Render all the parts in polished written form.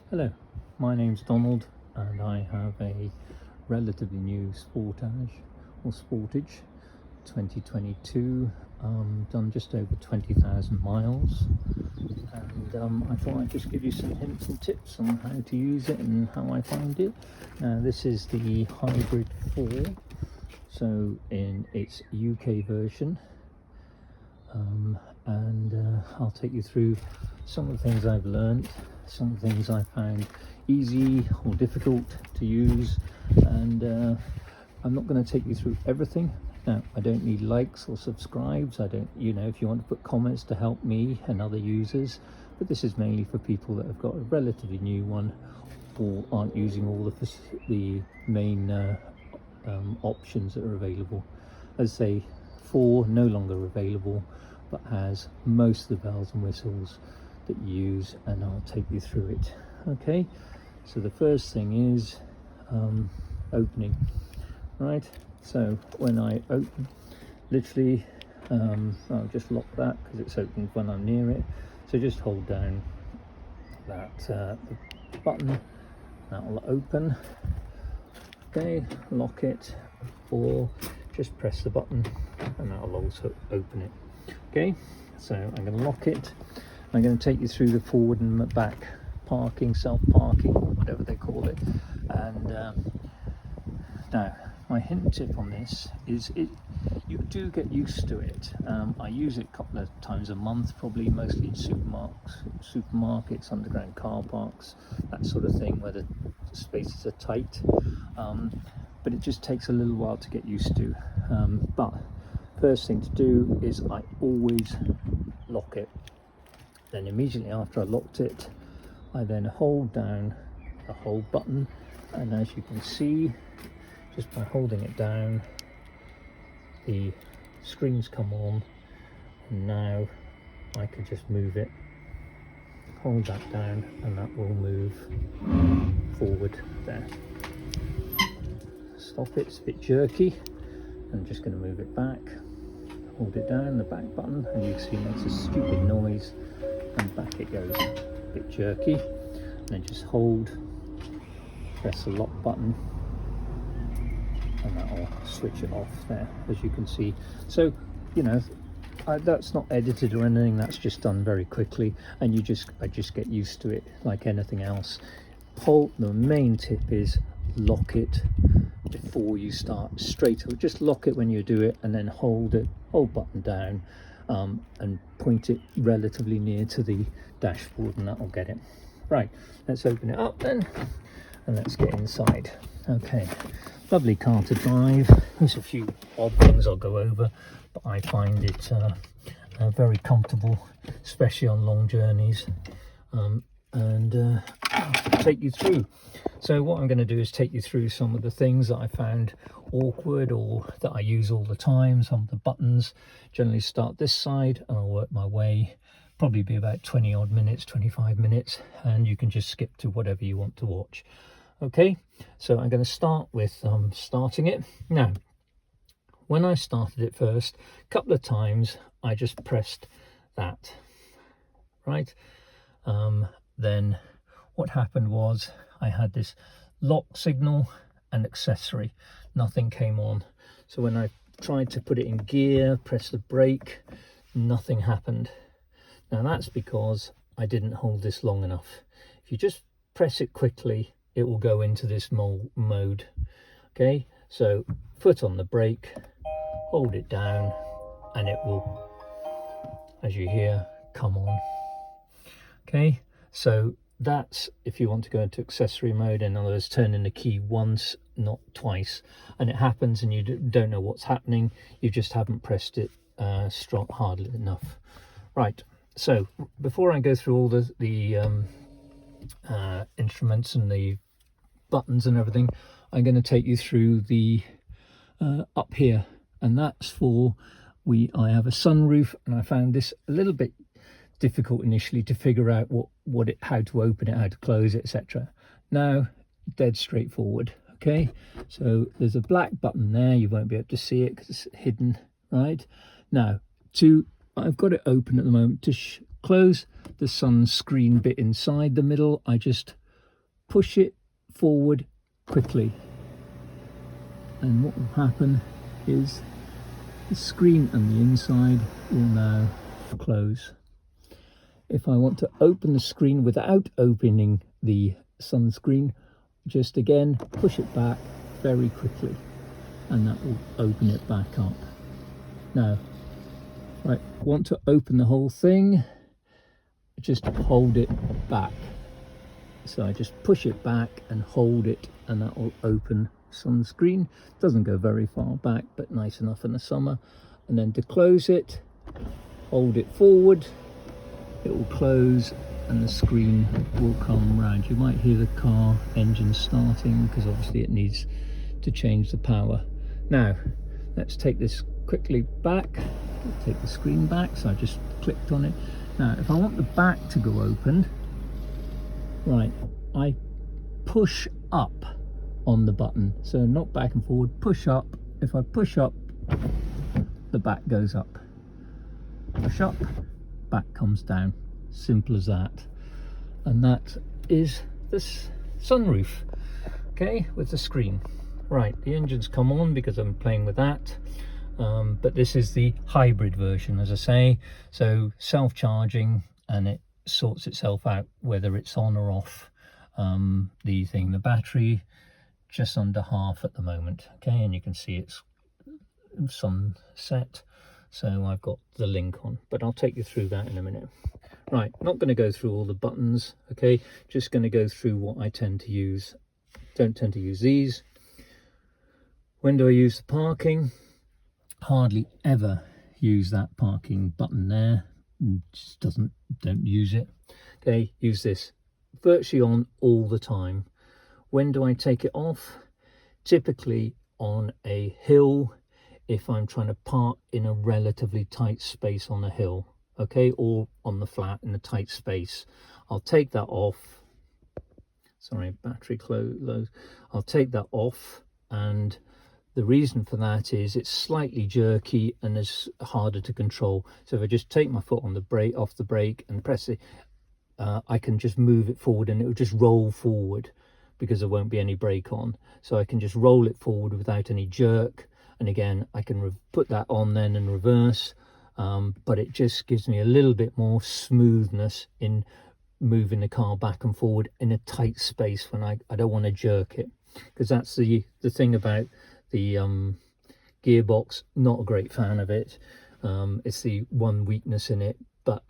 Hello, my name's Donald and I have a relatively new Sportage 2022, done just over 20,000 miles, and I thought I'd just give you some hints and tips on how to use it and how I find it. Now this is the Hybrid 4, so in its UK version, and I'll take you through some of the things I've learned, some of the things I found easy or difficult to use, and I'm not going to take you through everything. Now, I don't need likes or subscribes. I don't, if you want to put comments to help me and other users, but this is mainly for people that have got a relatively new one or aren't using all the main options that are available. As I say, 4 no longer available, but has most of the bells and whistles that you use, and I'll take you through it. Okay, so the first thing is opening. Right, so when I open, literally I'll just lock that because it's opened when I'm near it, so just hold down that the button, that will open. Okay, lock it, or just press the button and that will also open it. Okay, so I'm going to lock it. I'm going to take you through the forward and back parking, self-parking, whatever they call it. And now my hint and tip on this is you do get used to it. I use it a couple of times a month, probably mostly in supermarkets, underground car parks, that sort of thing, where the spaces are tight. But it just takes a little while to get used to. But first thing to do is I always lock it. Then immediately after I locked it, I then hold down the hold button, and as you can see, just by holding it down, the screens come on, and now I can just move it, hold that down, and that will move forward there. Stop it, it's a bit jerky. I'm just going to move it back, hold it down, the back button, and you can see it makes a stupid noise, and back it goes, a bit jerky. And then just hold, press the lock button, and that will switch it off there, as you can see. So that's not edited or anything, that's just done very quickly, and I just get used to it like anything else. The main tip is lock it before you start straight away. Just lock it when you do it, and then hold button down, and point it relatively near to the dashboard, and that will get it. Right, let's open it up then, and let's get inside. Okay, lovely car to drive. There's a few odd things I'll go over, but I find it very comfortable, especially on long journeys, and I'll take you through. So what I'm going to do is take you through some of the things that I found awkward or that I use all the time. Some of the buttons. Generally start this side and I'll work my way, probably be about 20 odd minutes, 25 minutes, and you can just skip to whatever you want to watch. Okay, so I'm going to start with starting it. Now, when I started it first, a couple of times I just pressed that, right? Then what happened was I had this lock signal and accessory, nothing came on. So when I tried to put it in gear, press the brake, nothing happened. Now that's because I didn't hold this long enough. If you just press it quickly, it will go into this mode. Okay, so foot on the brake, hold it down, and it will, as you hear, come on. Okay, so that's if you want to go into accessory mode. In other words, turn in the key once, not twice, and it happens and you don't know what's happening, you just haven't pressed it hard enough. Right, so before I go through all the instruments and the buttons and everything, I'm going to take you through the up here, and that's for I have a sunroof, and I found this a little bit difficult initially to figure out how to open it, how to close it, etc. Now, dead straightforward. Okay, so there's a black button there, you won't be able to see it because it's hidden. Right now, I've got it open at the moment. To close the sunscreen bit inside the middle, I just push it forward quickly, and what will happen is the screen and the inside will now close. If I want to open the screen without opening the sunscreen, just again push it back very quickly and that will open it back up. Now, if I want to open the whole thing, just hold it back. So I just push it back and hold it, and that will open sunscreen. Doesn't go very far back, but nice enough in the summer. And then to close it, hold it forward, it will close and the screen will come round. You might hear the car engine starting because obviously it needs to change the power. Now let's take this quickly back, take the screen back. So I just clicked on it. Now if I want the back to go open, right, I push up on the button, so not back and forward, push up. If I push up, the back goes up, push up, back comes down. Simple as that. And that is this sunroof, okay, with the screen. Right, the engine's come on because I'm playing with that, but this is the hybrid version, as I say, so self-charging, and it sorts itself out whether it's on or off. The battery just under half at the moment, okay, and you can see it's sunset, so I've got the link on, but I'll take you through that in a minute. Right, not going to go through all the buttons, okay, just going to go through what I tend to use. Don't tend to use these. When do I use the parking? Hardly ever use that parking button there. Just don't use it. Okay, use this. Virtually on all the time. When do I take it off? Typically on a hill, if I'm trying to park in a relatively tight space on a hill, okay, or on the flat in a tight space. I'll take that off. Sorry, battery low. I'll take that off, and the reason for that is it's slightly jerky and it's harder to control. So if I just take my foot on the brake, off the brake, and press it, I can just move it forward and it will just roll forward because there won't be any brake on. So I can just roll it forward without any jerk. And again, I can put that on then and reverse, but it just gives me a little bit more smoothness in moving the car back and forward in a tight space when I don't want to jerk it, because that's the thing about the gearbox. Not a great fan of it. It's the one weakness in it, but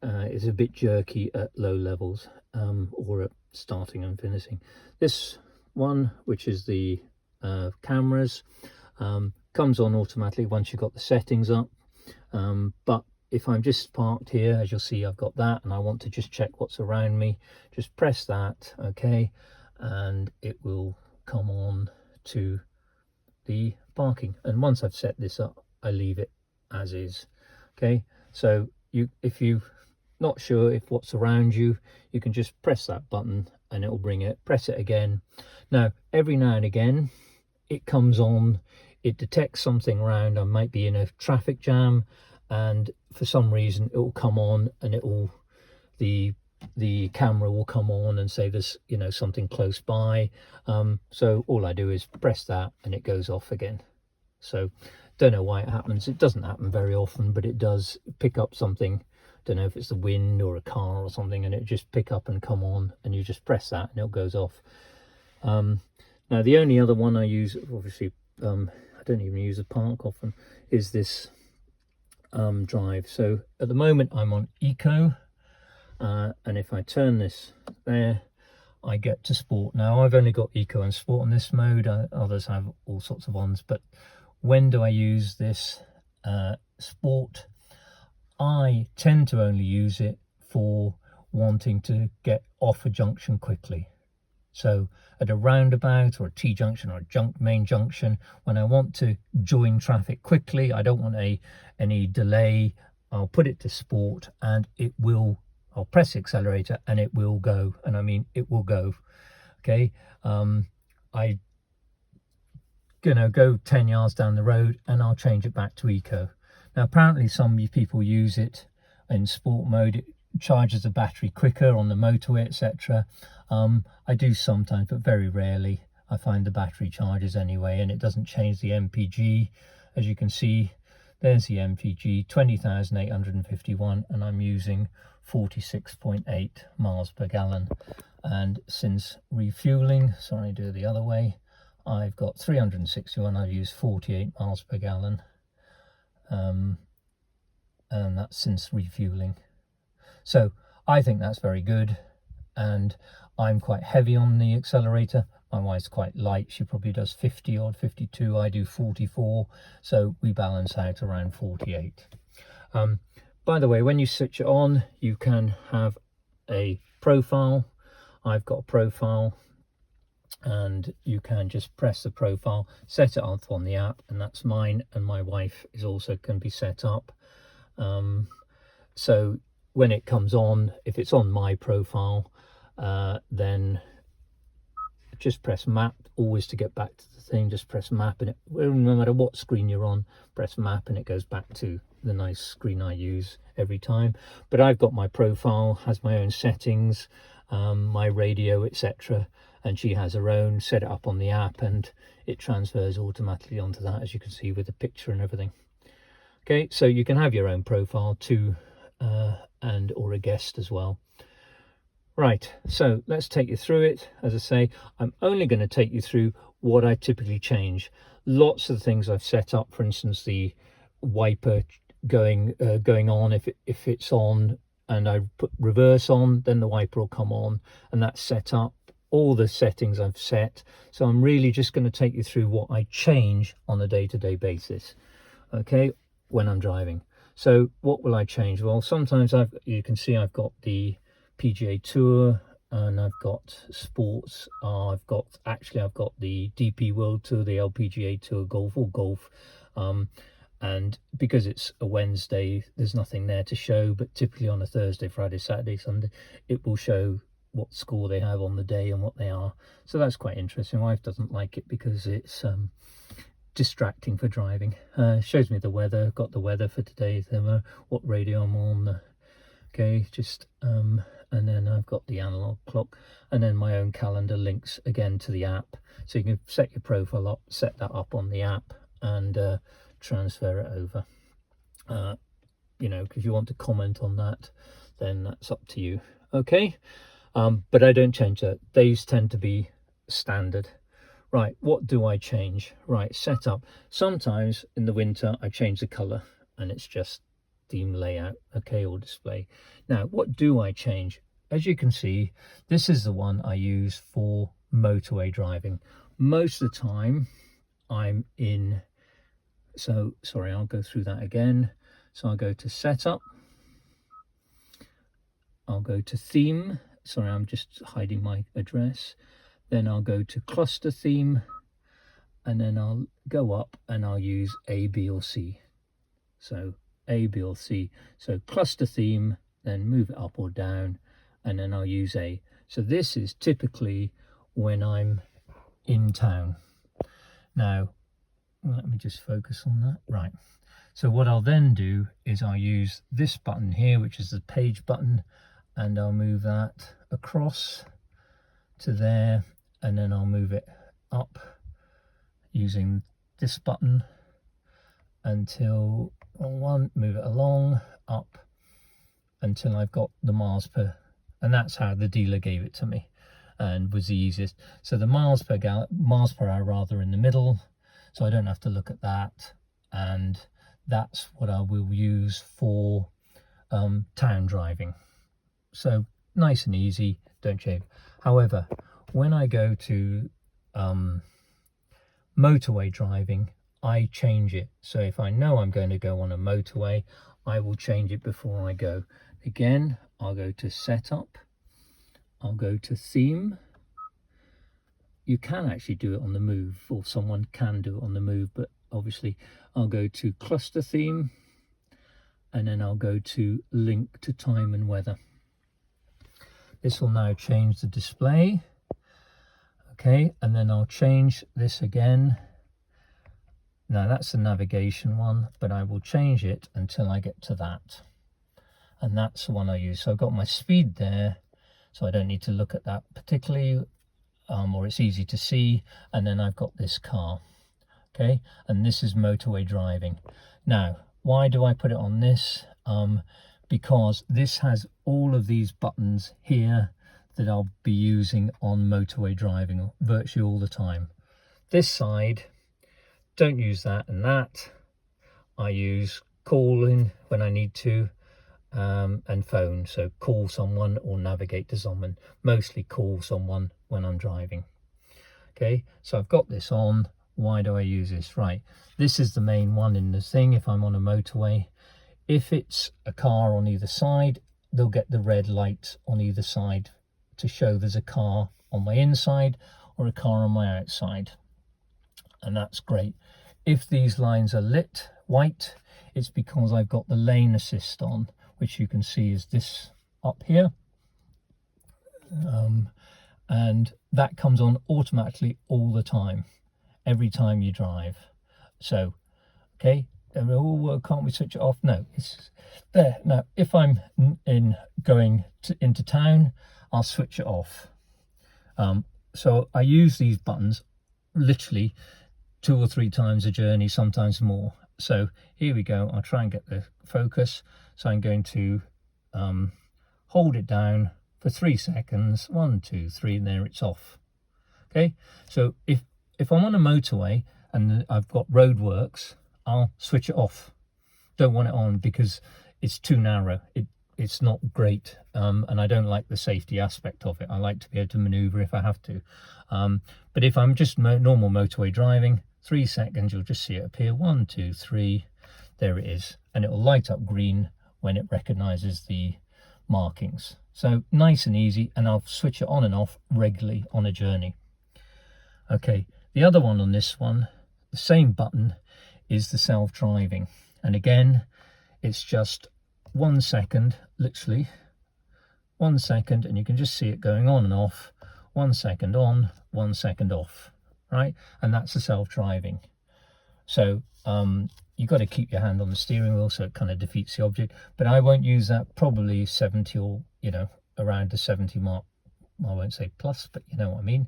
it's a bit jerky at low levels, or at starting and finishing. This one, which is the cameras, comes on automatically once you've got the settings up, but if I'm just parked here, as you'll see, I've got that, and I want to just check what's around me, just press that, okay, and it will come on to the parking. And once I've set this up, I leave it as is, okay. So if you're not sure if what's around you, you can just press that button and it will bring it. Press it again. Now every now and again it comes on, it detects something around. I might be in a traffic jam, and for some reason it will come on, and it will, the camera will come on and say there's something close by. So all I do is press that and it goes off again. So don't know why it happens. It doesn't happen very often, but it does pick up something. Don't know if it's the wind or a car or something, and it just pick up and come on, and you just press that and it goes off. Now the only other one I use, obviously I don't even use a park often, is this drive. So at the moment I'm on eco, and if I turn this there, I get to sport. Now I've only got eco and sport on this mode. Others have all sorts of ones, but when do I use this sport? I tend to only use it for wanting to get off a junction quickly. So at a roundabout or a T-junction or a main junction, when I want to join traffic quickly, I don't want any delay, I'll put it to sport, and I'll press the accelerator and it will go. And I mean, it will go. Okay. I go 10 yards down the road and I'll change it back to eco. Now apparently some people use it in sport mode. charges the battery quicker on the motorway, etc. I do sometimes, but very rarely. I find the battery charges anyway, and it doesn't change the MPG. As you can see, there's the MPG, 20,851, and I'm using 46.8 miles per gallon. And since refueling, sorry, do it the other way, I've got 361, I've used 48 miles per gallon. And that's since refueling. So I think that's very good, and I'm quite heavy on the accelerator. My wife's quite light, she probably does 50 odd, 52, I do 44, so we balance out around 48. By the way, when you switch it on, you can have a profile. I've got a profile, and you can just press the profile, set it up on the app, and that's mine, and my wife is also can be set up. So when it comes on, if it's on my profile, then just press map. Always to get back to the thing, just press map, and it, no matter what screen you're on, press map and it goes back to the nice screen I use every time. But I've got my profile, has my own settings, my radio, etc., and she has her own. Set it up on the app and it transfers automatically onto that, as you can see with the picture and everything. Okay, so you can have your own profile too, and or a guest as well. Right, so let's take you through it. As I say, I'm only going to take you through what I typically change. Lots of the things I've set up, for instance, the wiper going on, if it's on and I put reverse on, then the wiper will come on, and that's set up. All the settings I've set. So I'm really just going to take you through what I change on a day-to-day basis, okay, when I'm driving. So what will I change? Well, sometimes you can see I've got the PGA Tour, and I've got sports. I've got the DP World Tour, the LPGA Tour Golf, or golf. And because it's a Wednesday, there's nothing there to show, but typically on a Thursday, Friday, Saturday, Sunday, it will show what score they have on the day and what they are. So that's quite interesting. My wife doesn't like it because it's distracting for driving. Shows me the weather, got the weather for today, what radio I'm on, okay, just and then I've got the analog clock, and then my own calendar links again to the app, so you can set your profile up, set that up on the app, and transfer it over. You know, if you want to comment on that, then that's up to you, okay. But I don't change that. These tend to be standard. Right, what do I change? Right, setup. Sometimes in the winter I change the color, and it's just theme layout, okay, or display. Now, what do I change? As you can see, this is the one I use for motorway driving. Most of the time I'm in, so sorry, I'll go through that again. So I'll go to setup, I'll go to theme, sorry, I'm just hiding my address, then I'll go to cluster theme, and then I'll go up and I'll use A, B or C. So A, B or C. So cluster theme, then move it up or down, and then I'll use A. So this is typically when I'm in town. Now, let me just focus on that. Right. So what I'll then do is I'll use this button here, which is the page button, and I'll move that across to there, and then I'll move it up using this button until move it along up until I've got the miles per, and that's how the dealer gave it to me and was the easiest. So the miles per hour rather in the middle, so I don't have to look at that, and that's what I will use for town driving. So nice and easy, don't change. However, when I go to motorway driving, I change it. So if I know I'm going to go on a motorway, I will change it before I go. Again, I'll go to setup, I'll go to theme. You can actually do it on the move, or someone can do it on the move, but obviously I'll go to cluster theme, and then I'll go to link to time and weather. This will now change the display, okay, and then I'll change this again. Now that's the navigation one, but I will change it until I get to that. and that's the one I use. So I've got my speed there, so I don't need to look at that particularly, or it's easy to see. And then I've got this car, okay, and this is motorway driving. Now, why do I put it on this? Because this has all of these buttons here that I'll be using on motorway driving virtually all the time. This side, don't use that and that. I use calling when I need to, and phone, so call someone or navigate to someone. Mostly call someone when I'm driving. Okay, so I've got this on. Why do I use this? Right, this is the main one in the thing. If I'm on a motorway, if it's a car on either side, they'll get the red light on either side to show there's a car on my inside or a car on my outside, and that's great. If these lines are lit white, it's because I've got the lane assist on, which you can see is this up here, and that comes on automatically all the time, every time you drive. So, okay, oh, well, can't we switch it off? No, it's there. Now, if I'm into town, I'll switch it off. So I use these buttons literally 2 or 3 times a journey, sometimes more. So here we go. I'll try and get the focus. So I'm going to hold it down for 3 seconds. 1, 2, 3, and there it's off. Okay, so if I'm on a motorway and I've got roadworks, I'll switch it off. Don't want it on because it's too narrow. It's not great, and I don't like the safety aspect of it. I like to be able to maneuver if I have to. But if I'm just normal motorway driving, 3 seconds, you'll just see it appear. 1, 2, 3, there it is, and it will light up green when it recognizes the markings. So nice and easy, and I'll switch it on and off regularly on a journey. Okay, the other one on this one, the same button, is the self-driving, and again it's just 1 second, literally 1 second, and you can just see it going on and off. 1 second on, 1 second off, right? And that's the self-driving. So you've got to keep your hand on the steering wheel, so it kind of defeats the object. But I won't use that, probably 70 or, you know, around the 70 mark. I won't say plus, but you know what I mean,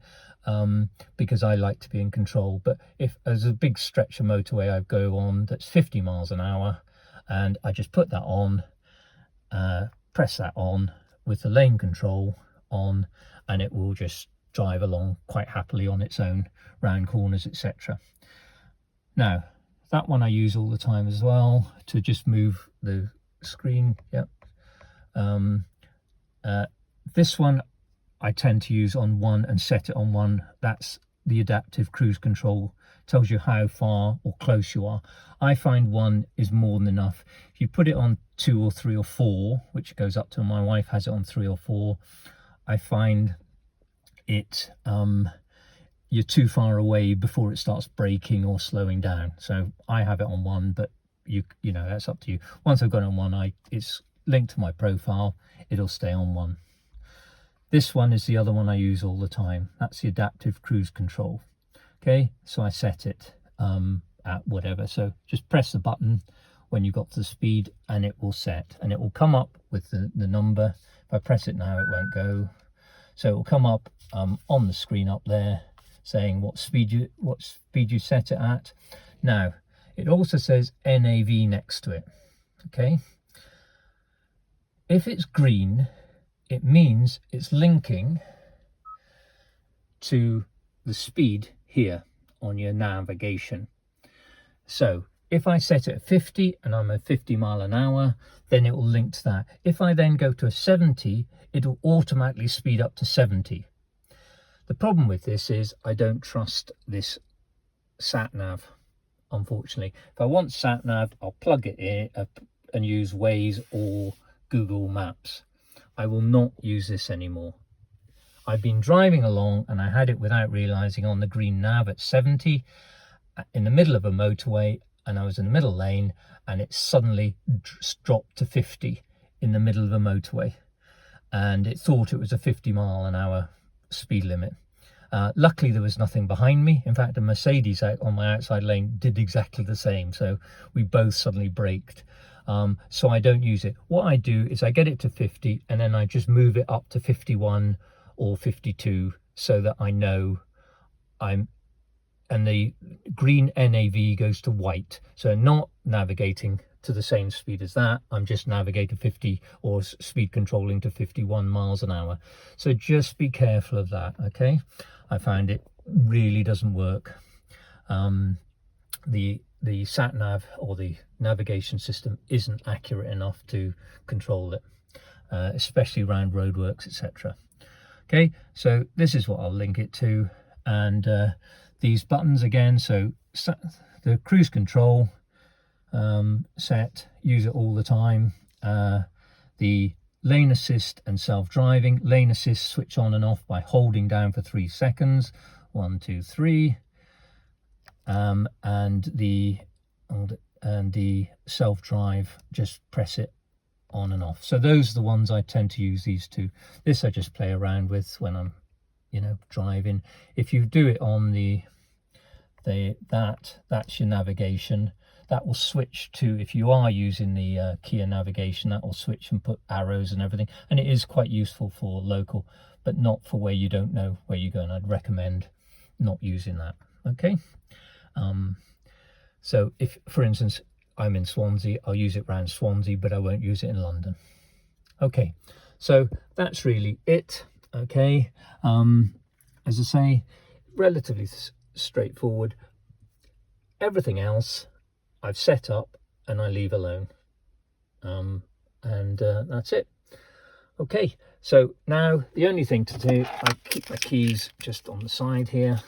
because I like to be in control. But if there's a big stretch of motorway I go on that's 50 miles an hour, and I just put that on, press that on with the lane control on, and it will just drive along quite happily on its own, round corners, etc. Now, that one I use all the time as well, to just move the screen. Yep. This one I tend to use on 1 and set it on 1. That's the adaptive cruise control. Tells you how far or close you are. I find 1 is more than enough. If you put it on 2 or 3 or 4, which goes up to, my wife has it on 3 or 4, I find it you're too far away before it starts braking or slowing down. So I have it on 1, but you know, that's up to you. Once I've got it on 1, it's linked to my profile, it'll stay on 1. This one is the other one I use all the time. That's the adaptive cruise control. Okay, so I set it at whatever. So just press the button when you've got to the speed, and it will set, and it will come up with the number. If I press it now, it won't go. So it will come up on the screen up there, saying what speed you set it at. Now, it also says NAV next to it. Okay. If it's green, it means it's linking to the speed here on your navigation. So if I set it at 50 and I'm at 50 mile an hour, then it will link to that. If I then go to a 70, it will automatically speed up to 70. The problem with this is I don't trust this sat nav, unfortunately. If I want sat nav, I'll plug it in and use Waze or Google Maps. I will not use this anymore. I've been driving along and I had it without realizing on the green nav at 70 in the middle of a motorway, and I was in the middle lane, and it suddenly dropped to 50 in the middle of a motorway, and it thought it was a 50 mile an hour speed limit. Luckily there was nothing behind me. In fact, a Mercedes out on my outside lane did exactly the same, so we both suddenly braked. so I don't use it. What I do is I get it to 50 and then I just move it up to 51 or 52 so that I know I'm, and the green NAV goes to white, so not navigating to the same speed as that, I'm just navigating 50 or speed controlling to 51 miles an hour. So just be careful of that, okay? I found it really doesn't work. The sat nav or the navigation system isn't accurate enough to control it, especially around roadworks, etc. Okay, so this is what I'll link it to, and these buttons again. So the cruise control set, use it all the time. The lane assist and self-driving. Lane assist switch on and off by holding down for 3 seconds. 1, 2, 3. And the self-drive, just press it on and off. So those are the ones I tend to use, these two. This I just play around with when I'm, you know, driving. If you do it on that's your navigation. That will switch to, if you are using the Kia navigation, that will switch and put arrows and everything, and it is quite useful for local, but not for where you don't know where you're going. I'd recommend not using that. Okay. So if, for instance, I'm in Swansea, I'll use it around Swansea, but I won't use it in London. Okay, so that's really it. Okay, as I say, relatively straightforward. Everything else I've set up and I leave alone, and that's it. Okay, so now the only thing to do, I keep my keys just on the side here.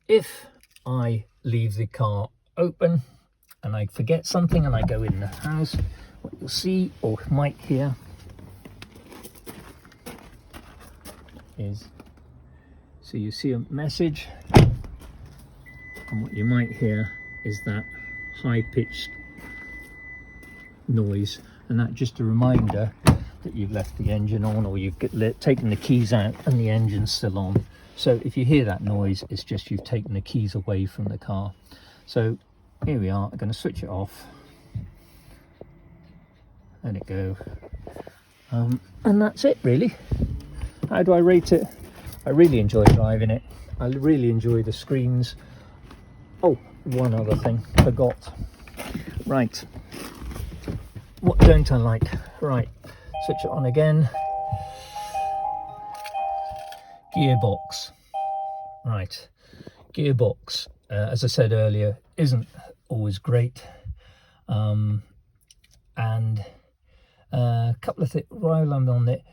If I leave the car open and I forget something and I go in the house, what you'll see or might hear is, so you see a message, and what you might hear is that high-pitched noise, and that's just a reminder that you've left the engine on, or you've taken the keys out and the engine's still on. So if you hear that noise, it's just you've taken the keys away from the car. So here we are. I'm going to switch it off. Let it go. And that's it, really. How do I rate it? I really enjoy driving it. I really enjoy the screens. Oh, one other thing, forgot. Right. What don't I like? Right. Switch it on again. Gearbox. Right, gearbox, as I said earlier, isn't always great. And a couple of things while I'm on it.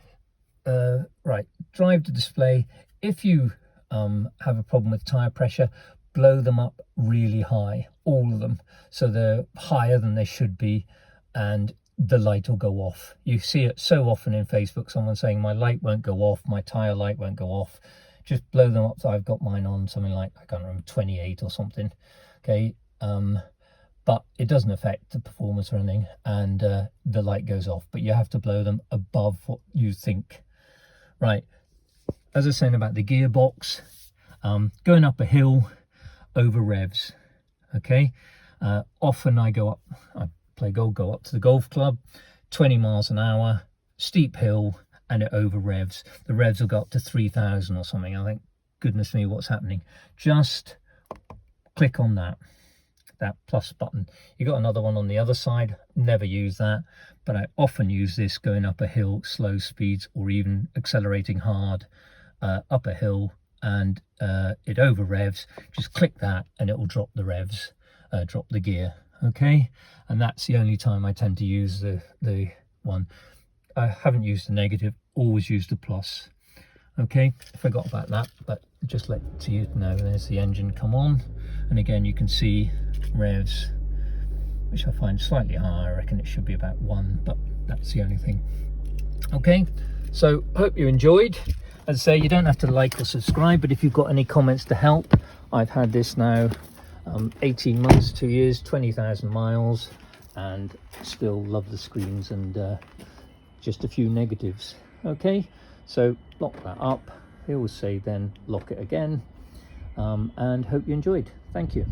Right, drive to display. If you have a problem with tire pressure, blow them up really high, all of them, so they're higher than they should be, and the light will go off. You see it so often in Facebook, someone saying my light won't go off, my tire light won't go off. Just blow them up. So I've got mine on something like, I can't remember, 28 or something. Okay, but it doesn't affect the performance or anything, and the light goes off, but you have to blow them above what you think. Right, as I was saying about the gearbox, going up a hill over revs. Okay, often I go up, I play golf, go up to the golf club, 20 miles an hour, steep hill, and it over revs. The revs will go up to 3,000 or something. I think, goodness me, what's happening? Just click on that plus button. You got another one on the other side. Never use that, but I often use this going up a hill, slow speeds, or even accelerating hard up a hill, and it over revs. Just click that and it will drop the revs, drop the gear. Okay, and that's the only time I tend to use the one. I haven't used the negative, always use the plus. Okay, I forgot about that, but just let you know. There's the engine come on, and again you can see revs, which I find slightly higher. I reckon it should be about 1, but that's the only thing. Okay, so hope you enjoyed. As I say, you don't have to like or subscribe, but if you've got any comments to help, I've had this now 18 months, 2 years, 20,000 miles, and still love the screens, and just a few negatives. Okay, so lock that up. I always say then lock it again, and hope you enjoyed. Thank you.